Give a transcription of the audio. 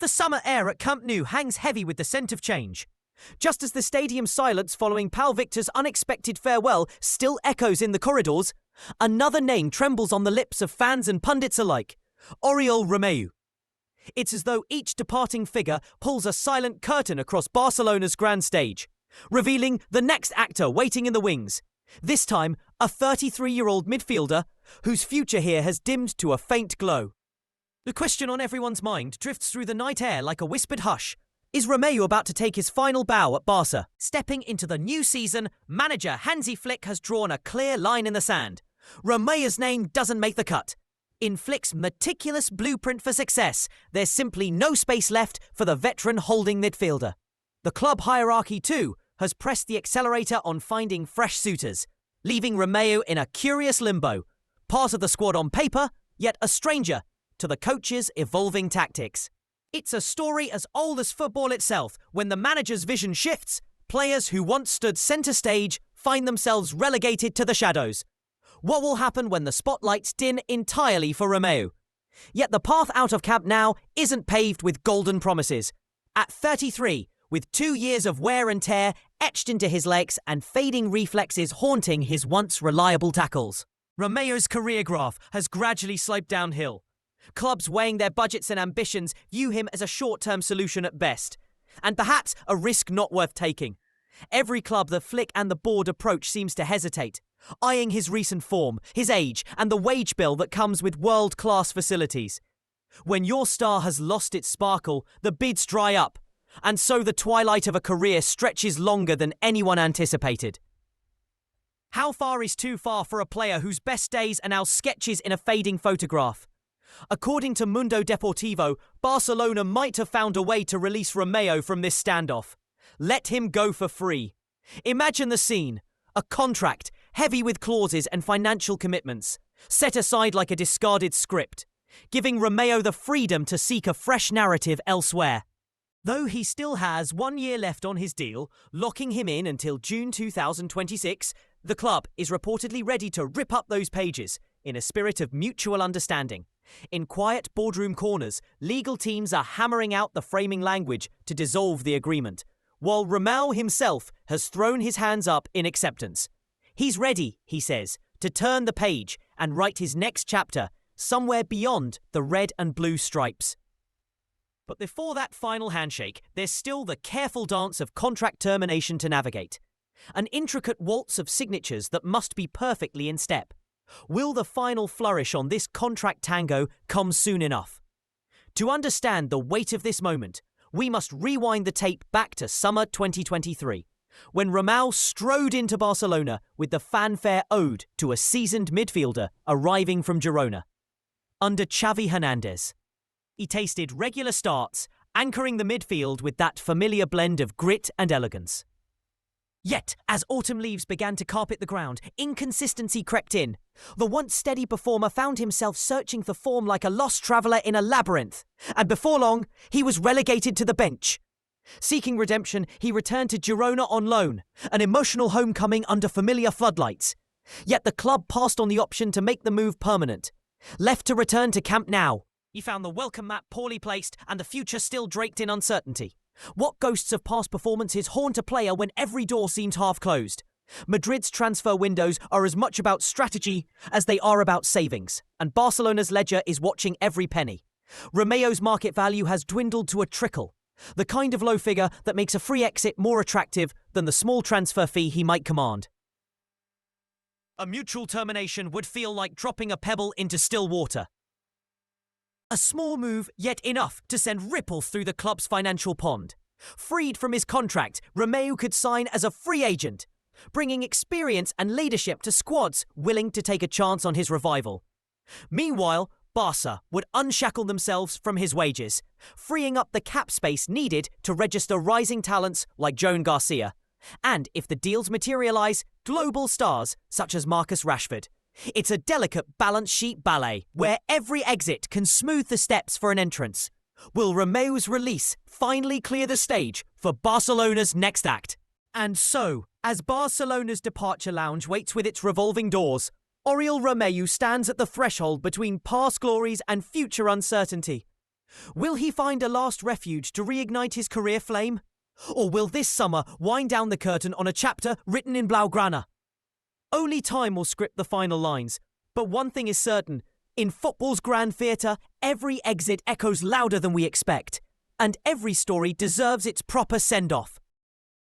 The summer air at Camp Nou hangs heavy with the scent of change. Just as the stadium's silence following Pal Victor's unexpected farewell still echoes in the corridors, another name trembles on the lips of fans and pundits alike: Oriol Romeu. It's as though each departing figure pulls a silent curtain across Barcelona's grand stage, revealing the next actor waiting in the wings. This time, a 33-year-old midfielder whose future here has dimmed to a faint glow. The question on everyone's mind drifts through the night air like a whispered hush. Is Romeu about to take his final bow at Barca? Stepping into the new season, manager Hansi Flick has drawn a clear line in the sand. Romeu's name doesn't make the cut. In Flick's meticulous blueprint for success, there's simply no space left for the veteran holding midfielder. The club hierarchy, too, has pressed the accelerator on finding fresh suitors, leaving Romeu in a curious limbo, part of the squad on paper, yet a stranger to the coach's evolving tactics. It's a story as old as football itself. When the manager's vision shifts, players who once stood centre stage find themselves relegated to the shadows. What will happen when the spotlights dim entirely for Romeu? Yet the path out of Camp Nou isn't paved with golden promises. At 33, with 2 years of wear and tear etched into his legs and fading reflexes haunting his once reliable tackles, Romeu's career graph has gradually sloped downhill. Clubs weighing their budgets and ambitions view him as a short-term solution at best, and perhaps a risk not worth taking. Every club the Flick and the board approach seems to hesitate, eyeing his recent form, his age, and the wage bill that comes with world-class facilities. When your star has lost its sparkle, the bids dry up, and so the twilight of a career stretches longer than anyone anticipated. How far is too far for a player whose best days are now sketches in a fading photograph? According to Mundo Deportivo, Barcelona might have found a way to release Romeu from this standoff. Let him go for free. Imagine the scene: a contract heavy with clauses and financial commitments, set aside like a discarded script, giving Romeu the freedom to seek a fresh narrative elsewhere. Though he still has 1 year left on his deal, locking him in until June 2026, the club is reportedly ready to rip up those pages in a spirit of mutual understanding. In quiet boardroom corners, legal teams are hammering out the framing language to dissolve the agreement, while Romeu himself has thrown his hands up in acceptance. He's ready, he says, to turn the page and write his next chapter somewhere beyond the red and blue stripes. But before that final handshake, there's still the careful dance of contract termination to navigate. An intricate waltz of signatures that must be perfectly in step. Will the final flourish on this contract tango come soon enough? To understand the weight of this moment, we must rewind the tape back to summer 2023, when Romeu strode into Barcelona with the fanfare ode to a seasoned midfielder arriving from Girona. Under Xavi Hernandez, he tasted regular starts, anchoring the midfield with that familiar blend of grit and elegance. Yet, as autumn leaves began to carpet the ground, inconsistency crept in. The once steady performer found himself searching for form like a lost traveller in a labyrinth, and before long, he was relegated to the bench. Seeking redemption, he returned to Girona on loan, an emotional homecoming under familiar floodlights. Yet the club passed on the option to make the move permanent. Left to return to Camp Nou, he found the welcome mat poorly placed and the future still draped in uncertainty. What ghosts of past performances haunt a player when every door seems half closed? Madrid's transfer windows are as much about strategy as they are about savings, and Barcelona's ledger is watching every penny. Romeu's market value has dwindled to a trickle, the kind of low figure that makes a free exit more attractive than the small transfer fee he might command. A mutual termination would feel like dropping a pebble into still water. A small move, yet enough to send ripples through the club's financial pond. Freed from his contract, Romeu could sign as a free agent, bringing experience and leadership to squads willing to take a chance on his revival. Meanwhile, Barca would unshackle themselves from his wages, freeing up the cap space needed to register rising talents like Joan Garcia, and, if the deals materialise, global stars such as Marcus Rashford. It's a delicate balance sheet ballet where every exit can smooth the steps for an entrance. Will Romeu's release finally clear the stage for Barcelona's next act? And so, as Barcelona's departure lounge waits with its revolving doors, Oriol Romeu stands at the threshold between past glories and future uncertainty. Will he find a last refuge to reignite his career flame? Or will this summer wind down the curtain on a chapter written in Blaugrana? Only time will script the final lines, but one thing is certain. In football's grand theatre, every exit echoes louder than we expect, and every story deserves its proper send-off.